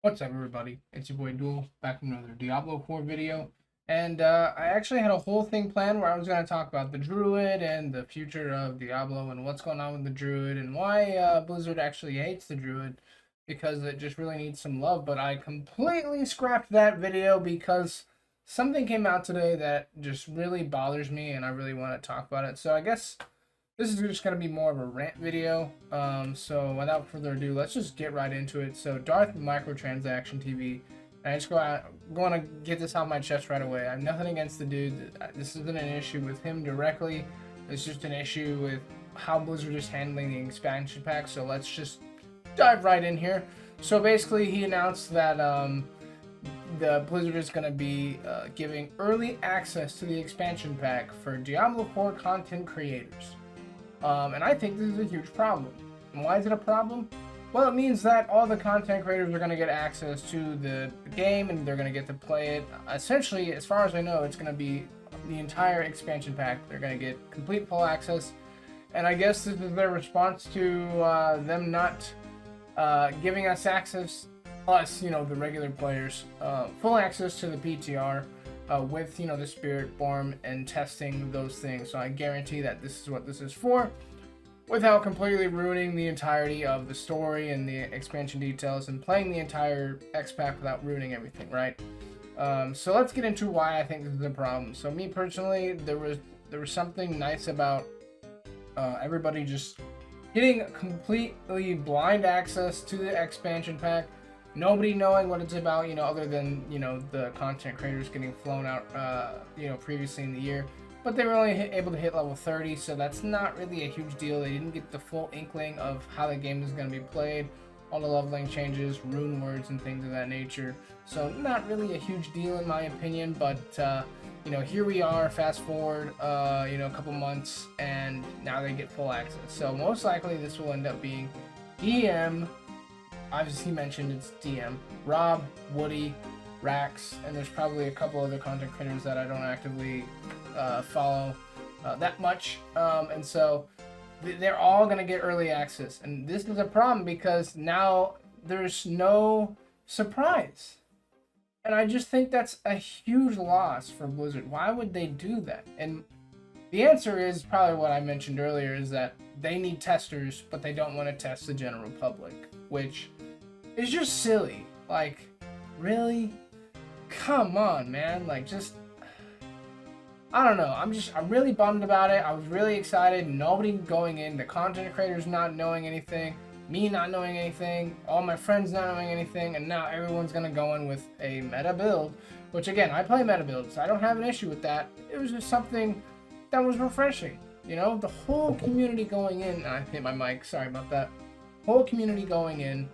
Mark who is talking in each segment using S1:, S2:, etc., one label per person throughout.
S1: What's up, everybody? It's your boy Duel, back with another Diablo 4 video. And I actually had a whole thing planned where I was going to talk about the Druid and the future of Diablo and what's going on with the Druid and why Blizzard actually hates the Druid because it just really needs some love. But I completely scrapped that video because something came out today that just really bothers me and I really want to talk about it. So I guess this is just going to be more of a rant video. So without further ado, let's just get right into it. So Darth Microtransaction TV. And I just going to get this out my chest right away. I have nothing against the dude. This isn't an issue with him directly. It's just an issue with how Blizzard is handling the expansion pack. So let's just dive right in here. So basically, he announced that the Blizzard is going to be giving early access to the expansion pack for Diablo 4 content creators. And I think this is a huge problem. And why is it a problem? Well, it means that all the content creators are going to get access to the game and they're going to get to play it. Essentially, as far as I know, it's going to be the entire expansion pack. They're going to get complete full access. And I guess this is their response to them not giving us access, us, the regular players, full access to the PTR. With the spirit form and testing those things. So I guarantee that this is what this is for, without completely ruining the entirety of the story and the expansion details and playing the entire xpac without ruining everything, right? So let's get into why I think this is a problem. So me personally, there was something nice about everybody just getting completely blind access to the expansion pack. Nobody knowing what it's about, other than, the content creators getting flown out, previously in the year. But they were only able to hit level 30, so that's not really a huge deal. They didn't get the full inkling of how the game is going to be played, all the leveling changes, rune words, and things of that nature. So not really a huge deal in my opinion, but, here we are, fast forward, a couple months, and now they get full access. So most likely this will end up being DM. Obviously, he mentioned it's DM, Rob, Woody, Rax, and there's probably a couple other content creators that I don't actively follow that much. And so they're all going to get early access. And this is a problem because now there's no surprise. And I just think that's a huge loss for Blizzard. Why would they do that? And the answer is probably what I mentioned earlier, is that they need testers, but they don't want to test the general public, which is just silly. Like, really? Come on, man. Like, just, I don't know. I'm really bummed about it. I was really excited. Nobody going in, the content creators not knowing anything, me not knowing anything, all my friends not knowing anything, and now everyone's gonna go in with a meta build, which again, I play meta builds, so I don't have an issue with that. It was just something that was refreshing. The whole community going in, and I hit my mic, sorry about that. Whole community going in,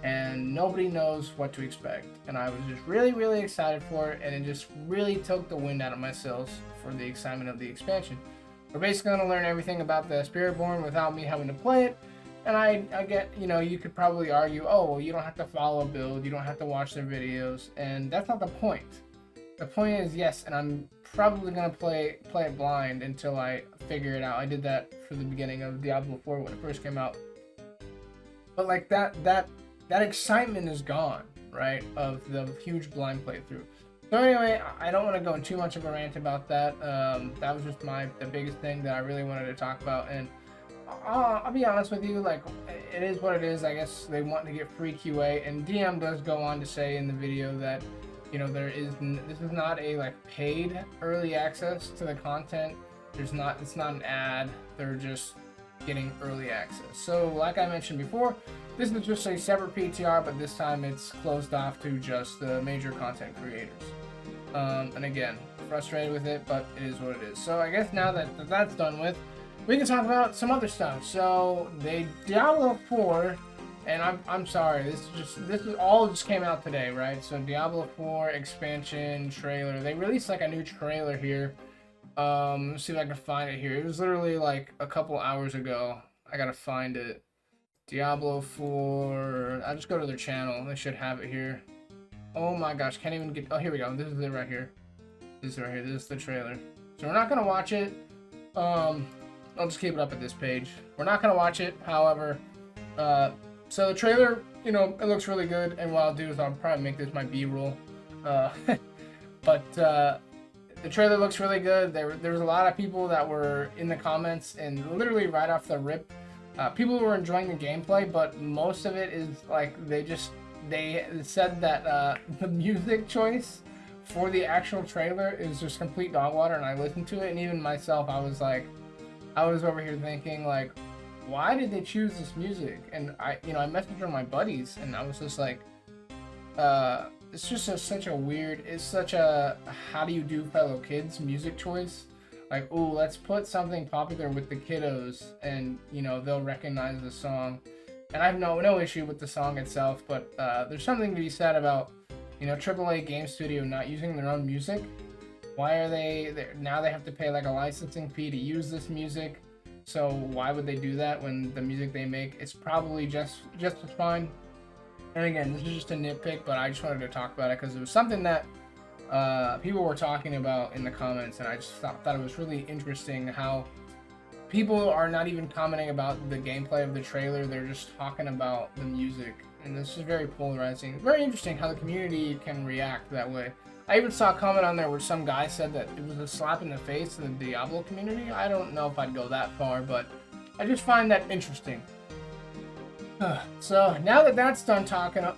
S1: and nobody knows what to expect. And I was just really, really excited for it, and it just really took the wind out of my sails for the excitement of the expansion. We're basically going to learn everything about the Spiritborn without me having to play it. And I get, you could probably argue, oh, well, you don't have to follow a build, you don't have to watch their videos, and that's not the point. The point is, yes, and I'm probably going to play it blind until I figure it out. I did that for the beginning of Diablo 4 when it first came out. But like that excitement is gone, right, of the huge blind playthrough. So anyway, I don't want to go in too much of a rant about that. That was just the biggest thing that I really wanted to talk about. And I'll be honest with you, like, it is what it is. I guess they want to get free QA, and DM does go on to say in the video that, this is not a paid early access to the content. It's not an ad. They're just getting early access. So like I mentioned before, this is just a separate PTR, but this time it's closed off to just the major content creators. And again, frustrated with it, but it is what it is. So I guess now that that's done with, we can talk about some other stuff. So they Diablo 4, and I'm sorry, this is all just came out today, right? So Diablo 4 expansion trailer. They released a new trailer here. Let's see if I can find it here. It was literally a couple hours ago. I gotta find it. Diablo 4. I'll just go to their channel. They should have it here. Oh my gosh, can't even get. Oh, here we go. This is it right here. This is right here. This is the trailer. So we're not gonna watch it. I'll just keep it up at this page. We're not gonna watch it. However, So the trailer, you know, it looks really good, and what I'll do is I'll probably make this my B-roll. Uh, but the trailer looks really good. There's a lot of people that were in the comments, and literally right off the rip, people were enjoying the gameplay, but most of it is like they said that the music choice for the actual trailer is just complete dog water, and I listened to it, and even myself, I was over here thinking like, why did they choose this music? And I messaged one of my buddies, and I was just like, it's just such a weird, it's such a how do you do fellow kids music choice. Like, oh, let's put something popular with the kiddos, and you know they'll recognize the song. And I have no issue with the song itself, but there's something to be said about, you know, AAA game studio not using their own music. Why are they now? They have to pay like a licensing fee to use this music. So why would they do that when the music they make is probably just as fine? And again, this is just a nitpick, but I just wanted to talk about it because it was something that people were talking about in the comments, and I just thought it was really interesting how people are not even commenting about the gameplay of the trailer. They're just talking about the music, and this is very polarizing. Very interesting how the community can react that way. I even saw a comment on there where some guy said that it was a slap in the face in the Diablo community. I don't know if I'd go that far, but I just find that interesting. So now that that's done talking, now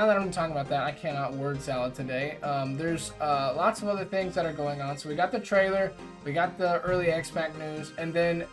S1: that I'm talking about that, I cannot word salad today. There's lots of other things that are going on. So we got the trailer, we got the early xpac news, and then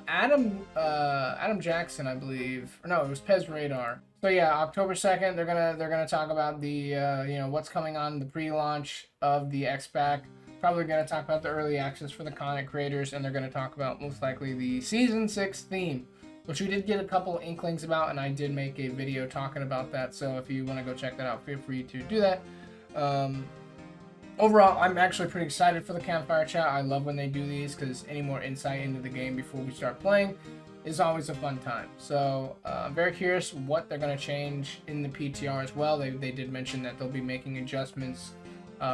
S1: Adam Jackson, I believe, or no, it was Pez Radar. So yeah, October 2nd, they're gonna talk about the you know, what's coming on the pre-launch of the xpac. Probably gonna talk about the early access for the content creators, and they're gonna talk about most likely the season 6 theme, which we did get a couple inklings about, and I did make a video talking about that. So if you want to go check that out, feel free to do that. Overall, I'm actually pretty excited for the Campfire chat. I love when they do these because any more insight into the game before we start playing is always a fun time. So I'm very curious what they're going to change in the PTR as well. They did mention that they'll be making adjustments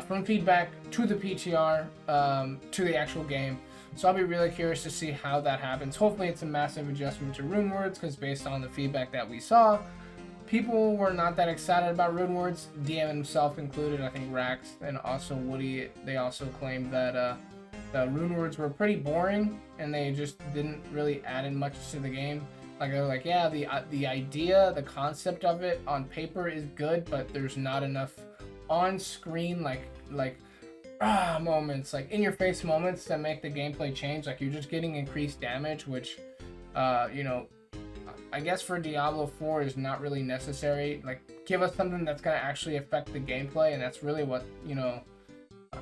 S1: from feedback to the PTR to the actual game. So I'll be really curious to see how that happens. Hopefully it's a massive adjustment to rune words, because based on the feedback that we saw, people were not that excited about rune words, DM himself included. I think Rax and also Woody, they also claimed that the rune words were pretty boring and they just didn't really add in much to the game. Like, they were like, yeah, the idea, the concept of it on paper is good, but there's not enough on-screen like moments, like in-your-face moments that make the gameplay change. Like, you're just getting increased damage, which you know, I guess for Diablo 4 is not really necessary. Like, give us something that's going to actually affect the gameplay, and that's really what, you know,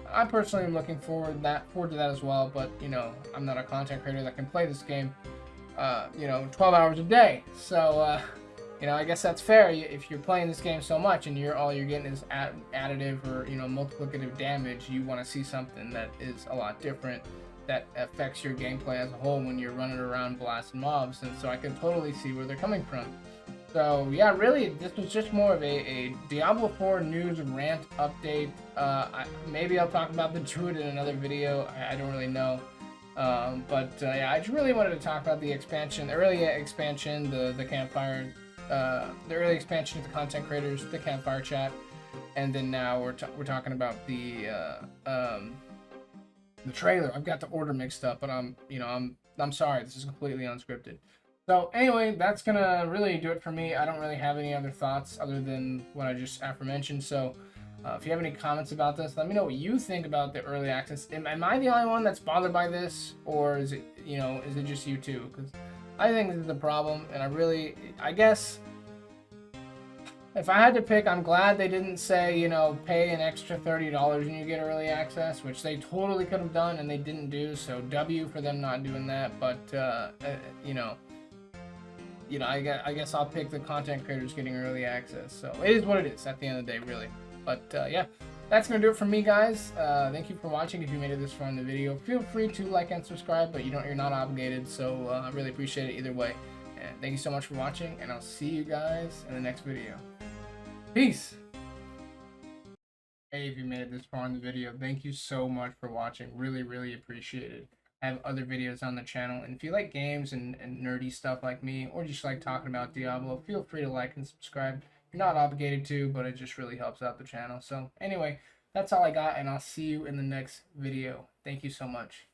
S1: I personally am looking forward to that as well. But, you know, I'm not a content creator that can play this game you know, 12 hours a day. So you know, I guess that's fair. If you're playing this game so much and all you're getting is additive or, you know, multiplicative damage, you want to see something that is a lot different, that affects your gameplay as a whole when you're running around blasting mobs. And so I can totally see where they're coming from. So yeah, really, this was just more of a Diablo 4 news rant update. Maybe I'll talk about the Druid in another video. I don't really know. But yeah, I just really wanted to talk about the expansion, the early expansion, the Campfire, the early expansion to the content creators, the Campfire chat, and then now we're talking about the trailer. I've got the order mixed up, but I'm sorry, this is completely unscripted. So anyway, that's gonna really do it for me. I don't really have any other thoughts other than what I just aforementioned. So if you have any comments about this, let me know what you think about the early access. Am I the only one that's bothered by this, or is it, you know, is it just you too? Because I think this is the problem, and I guess if I had to pick, I'm glad they didn't say, you know, pay an extra $30 and you get early access, which they totally could have done and they didn't do. So W for them not doing that. But you know, I guess I'll pick the content creators getting early access. So it is what it is at the end of the day, really. But yeah, that's going to do it for me, guys. Thank you for watching. If you made it this far in the video, feel free to like and subscribe, but you're not obligated. So I really appreciate it either way. And thank you so much for watching, and I'll see you guys in the next video. Peace. Hey, if you made it this far in the video, thank you so much for watching. Really, really appreciate it. I have other videos on the channel. And if you like games and nerdy stuff like me, or just like talking about Diablo, feel free to like and subscribe. You're not obligated to, but it just really helps out the channel. So anyway, that's all I got, and I'll see you in the next video. Thank you so much.